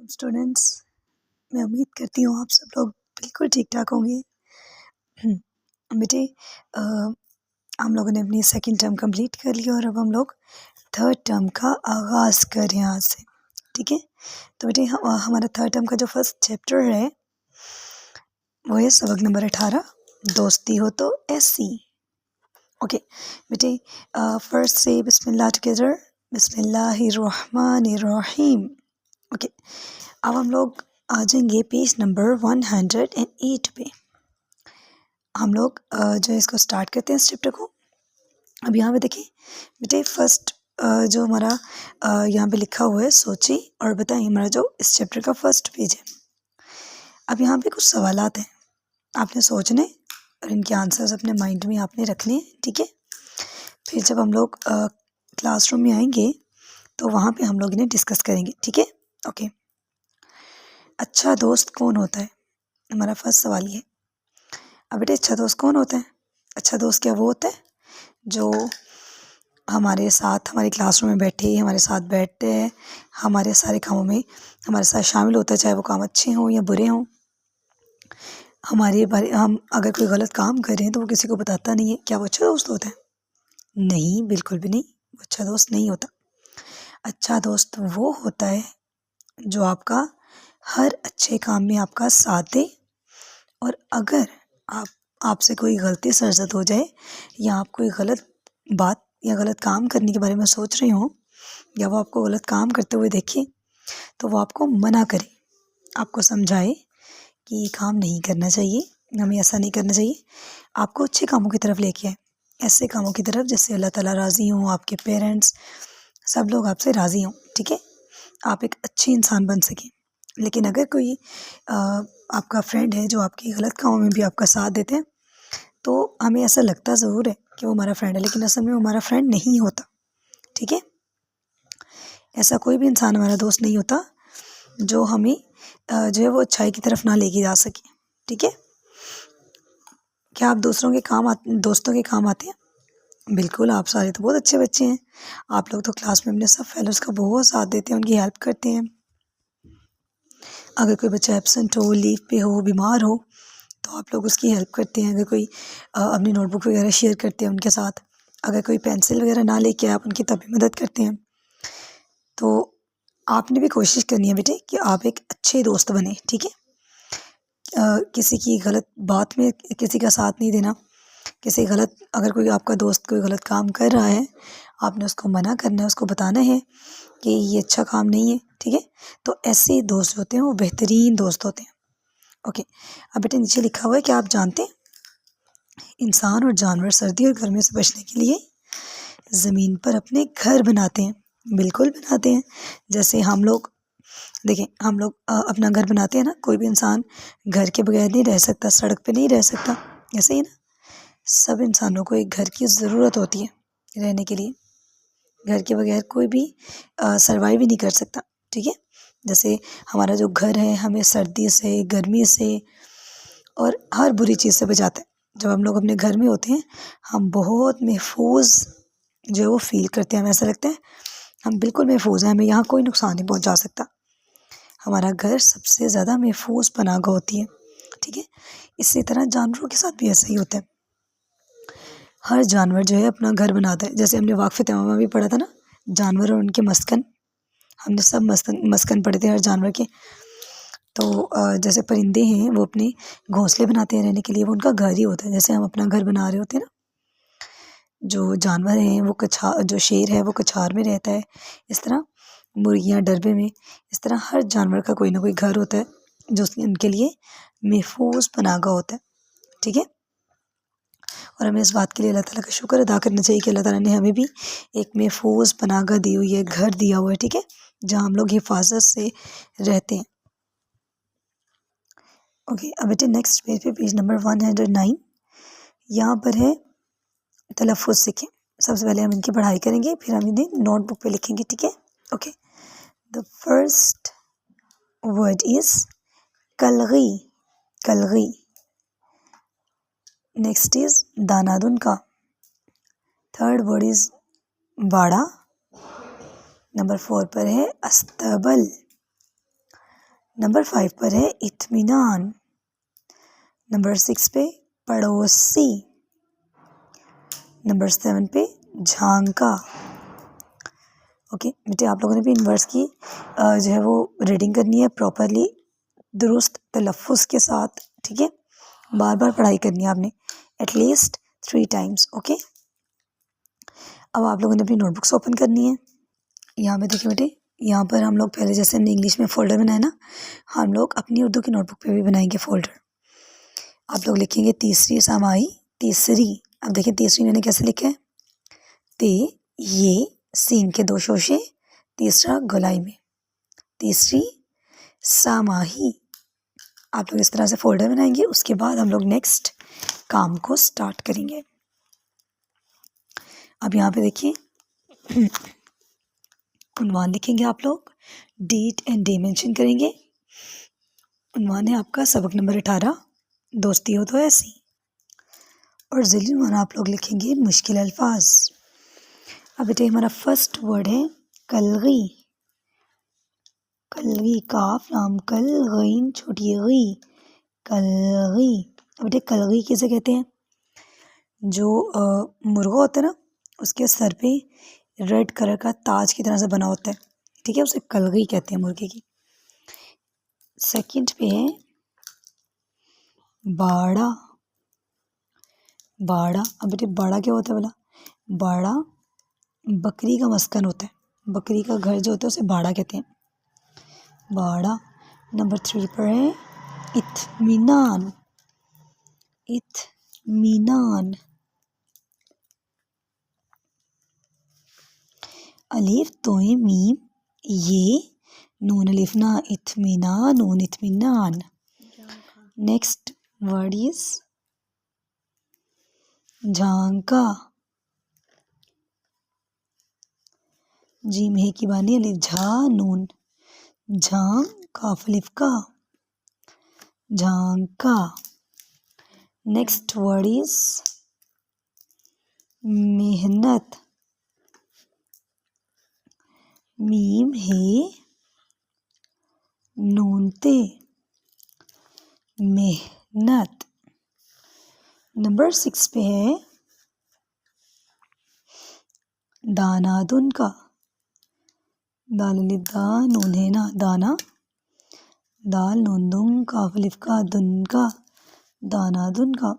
Students, मैं उम्मीद करती हूँ आप सब लोग बिल्कुल ठीक ठाक होंगे। बेटे, अ, हम लोगों ने अपनी सेकंड टर्म कंप्लीट कर लिया और अब हम लोग थर्ड टर्म का आगाज़ कर रहे हैं आज से। ठीक है, तो बेटे हमारा थर्ड टर्म का जो फर्स्ट चैप्टर है वो है सबक नंबर 18, दोस्ती हो तो ऐसी। ओके बेटे, फर्स्ट से बिस्मिल्लाह टुगेदर, बिस्मिल्लाहिर्रहमानिर्रहीम। ओके, अब हम लोग आ जाएंगे पेज नंबर 108 पे। हम लोग जो है इसको स्टार्ट करते हैं इस चैप्टर को। अब यहाँ पे देखिए बेटे, फर्स्ट जो हमारा यहाँ पे लिखा हुआ है सोचिए और बताइए, हमारा जो इस चैप्टर का फर्स्ट पेज है। अब यहाँ पे कुछ सवालात हैं, आपने सोचने और इनके आंसर्स अपने माइंड में आपने रखने हैं। ठीक है, फिर जब हम लोग क्लासरूम में आएंगे तो वहाँ पे हम लोग इन्हें डिस्कस करेंगे। ठीक है, ओके। अच्छा दोस्त कौन होता है, हमारा फर्स्ट सवाल ये। अब बेटे, अच्छा दोस्त कौन होता है? अच्छा दोस्त क्या वो होता है जो हमारे साथ हमारे क्लासरूम में बैठे, हमारे साथ बैठते हैं, हमारे सारे कामों में हमारे साथ शामिल होता है, चाहे वो काम अच्छे हों या बुरे हों। हमारे बारे हम अगर कोई गलत काम कर रहे हैं तो वो किसी को बताता नहीं है। क्या वो अच्छा दोस्त होता है? नहीं, बिल्कुल भी नहीं, वो अच्छा दोस्त नहीं होता। अच्छा दोस्त वो होता है जो आपका हर अच्छे काम में आपका साथ दे, और अगर आपसे कोई गलती सरजद हो जाए या आप कोई गलत बात या गलत काम करने के बारे में सोच रहे हो या वो आपको गलत काम करते हुए देखे तो वो आपको मना करे, आपको समझाए कि ये काम नहीं करना चाहिए, हमें ऐसा नहीं करना चाहिए, आपको अच्छे कामों की तरफ लेके आए, ऐसे कामों की तरफ जिससे अल्लाह ताला राज़ी हो, आपके पेरेंट्स सब लोग आपसे राज़ी हों। ठीक है, आप एक अच्छे इंसान बन सकें। लेकिन अगर कोई आपका फ्रेंड है जो आपके गलत कामों में भी आपका साथ देते हैं तो हमें ऐसा लगता ज़रूर है कि वो हमारा फ्रेंड है, लेकिन असल में वो हमारा फ्रेंड नहीं होता। ठीक है, ऐसा कोई भी इंसान हमारा दोस्त नहीं होता जो हमें जो है वो अच्छाई की तरफ ना लेके जा सके। ठीक है, क्या आप दोस्तों के काम आते हैं? बिल्कुल, आप सारे तो बहुत अच्छे बच्चे हैं, आप लोग तो क्लास में अपने सब फेलोज़ का बहुत साथ देते हैं, उनकी हेल्प करते हैं। अगर कोई बच्चा एब्सेंट हो, लीव पे हो, बीमार हो तो आप लोग उसकी हेल्प करते हैं। अगर कोई अपनी नोटबुक वगैरह शेयर करते हैं उनके साथ, अगर कोई पेंसिल वगैरह ना लेके आए आप उनकी तब भी मदद करते हैं। तो आपने भी कोशिश करनी है बेटे कि आप एक अच्छे दोस्त बने। ठीक है, किसी की गलत बात में किसी का साथ नहीं देना, किसी गलत अगर कोई आपका दोस्त कोई गलत काम कर रहा है आपने उसको मना करना है, उसको बताना है कि ये अच्छा काम नहीं है। ठीक है, तो ऐसे दोस्त होते हैं वो बेहतरीन दोस्त होते हैं। ओके, अब बेटे नीचे लिखा हुआ है कि आप जानते हैं इंसान और जानवर सर्दी और गर्मी से बचने के लिए ज़मीन पर अपने घर बनाते हैं। बिल्कुल बनाते हैं, जैसे हम लोग देखें, हम लोग अपना घर बनाते हैं ना, कोई भी इंसान घर के बगैर नहीं रह सकता, सड़क पे नहीं रह सकता। ऐसे ही ना, सब इंसानों को एक घर की ज़रूरत होती है रहने के लिए। घर के बगैर कोई भी सर्वाइव ही नहीं कर सकता। ठीक है, जैसे हमारा जो घर है हमें सर्दी से, गर्मी से और हर बुरी चीज़ से बचाता है। जब हम लोग अपने घर में होते हैं हम बहुत महफूज जो है वो फील करते हैं, हमें ऐसा लगता है हम बिल्कुल महफूज हैं, हमें यहाँ कोई नुकसान नहीं पहुँचा सकता। हमारा घर सबसे ज़्यादा महफूज पनाह होती है। ठीक है, इसी तरह जानवरों के साथ भी ऐसा ही होता है, हर जानवर जो है अपना घर बनाता है। जैसे हमने वाक़फ़े तमामा में भी पढ़ा था ना, जानवर और उनके मस्कन, हमने सब मस्कन पढ़े थे हर जानवर के। तो जैसे परिंदे हैं वो अपने घोंसले बनाते हैं रहने के लिए, वो उनका घर ही होता है, जैसे हम अपना घर बना रहे होते हैं ना। जो जानवर हैं वो जो शेर है वो कछार में रहता है, इस तरह मुर्गियाँ डरबे में, इस तरह हर जानवर का कोई ना कोई घर होता है जो उनके लिए महफूज पनाह होता है। ठीक है, और हमें इस बात के लिए अल्लाह ताला का शुक्र अदा करना चाहिए कि अल्लाह ताला ने हमें भी एक महफूज पनाह दी हुई है, घर दिया हुआ है। ठीक है, जहाँ हम लोग हिफाजत से रहते हैं। ओके, अब बेटे नेक्स्ट पेज पे पेज नंबर 109, यहाँ पर है तलफ़ुज़ सीखें। सबसे पहले हम इनकी पढ़ाई करेंगे, फिर हम इन्हें नोटबुक पे लिखेंगे। ठीक है, okay. The first word is कलगी, कलगी। नेक्स्ट इज़ दानादुन का। थर्ड वर्ड इज़ बाड़ा। नंबर 4 पर है अस्तबल। नंबर 5 पर है इत्मीनान। नंबर 6 पे पड़ोसी। नंबर 7 पे झांका। ओके बेटे, आप लोगों ने भी इन वर्ड्स की जो है वो रीडिंग करनी है प्रॉपरली, दुरुस्त तलफ़ुज़ के साथ, ठीक है। बार बार पढ़ाई करनी है आपने, एटलीस्ट 3 टाइम्स। ओके, अब आप लोगों ने अपनी नोटबुक्स ओपन करनी है। यहाँ पे देखिए बेटे, यहाँ पर हम लोग पहले जैसे हमने इंग्लिश में फ़ोल्डर बनाया ना, हम लोग अपनी उर्दू की नोटबुक पे भी बनाएंगे फ़ोल्डर। आप लोग लिखेंगे तीसरी समाई, तीसरी। अब देखिए तीसरी मैंने कैसे लिखा है, ते ये सीन के 2 शोशे, तीसरा गोलाई में, तीसरी सामाही। आप लोग इस तरह से फ़ोल्डर बनाएंगे। उसके बाद हम लोग नेक्स्ट काम को स्टार्ट करेंगे। अब यहाँ पे देखिए उन्वान लिखेंगे आप लोग, डेट एंड डे मेंशन करेंगे। उन्वान है आपका सबक नंबर 18, दोस्ती हो तो ऐसी। और ज़िली उन्वान आप लोग लिखेंगे मुश्किल अल्फाज। अब बेटे हमारा फर्स्ट वर्ड है कलगी। कलगी, काफ लाम कल, गईन छोटी गई, कलगी। अब बेटे कलगी किसे कहते हैं, जो मुर्गा होता है ना, उसके सर पे रेड कलर का ताज की तरह से बना होता है, ठीक है, उसे कलगी कहते हैं मुर्गे की। सेकंड पे है बाड़ा। बाड़ा, अब बेटे बाड़ा क्या होता है बोला, बाड़ा बकरी का मस्कन होता है, बकरी का घर जो होता है उसे बाड़ा कहते हैं, बाड़ा। नंबर 3 पर है इत्मीनान। इत्मीनान, अलिफ तोए मीम ये नून अलिफ ना, इत्मीनान, नून इत्मीनान। नेक्स्ट वर्ड इज झांका। जीम है की बानी, अलिफ झा नून, झां काफ अलिफ का, झांका। नेक्स्ट वर्ड इज मेहनत। मीम है नून ते, मेहनत। नंबर 6 पे है दानादुन का। दाल अलिफ दा नून है ना, दाना, दाल नून दुम काफ अलिफ का, दुन का, दानादुन का।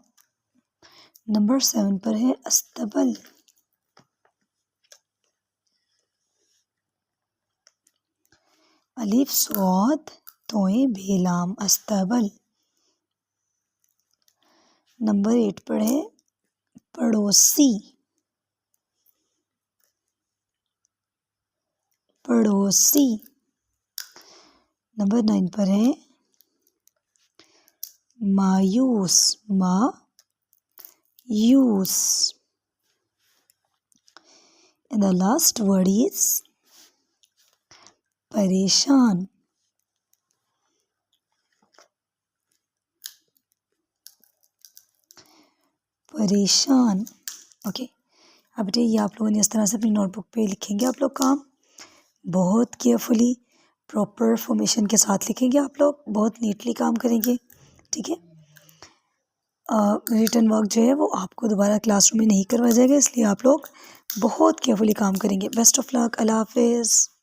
नंबर 7 पर है अस्तबल। अलिफ स्वाद तोए भेलाम, अस्तबल। नंबर 8 पर है पड़ोसी। पड़ोसी। नंबर 9 पर है मायूस, मायूस। And the last word is परेशान। परेशान। ओके, अब बेटे ये आप लोगों ने इस तरह से अपनी नोटबुक पे लिखेंगे आप लोग काम, बहुत केयरफुली प्रॉपर फॉर्मेशन के साथ लिखेंगे आप लोग, बहुत नीटली काम करेंगे, ठीक है। रिटन वर्क जो है वो आपको दोबारा क्लासरूम में नहीं करवाया जाएगा, इसलिए आप लोग बहुत केयरफुली काम करेंगे। बेस्ट ऑफ लक, अल्लाह हाफिज़।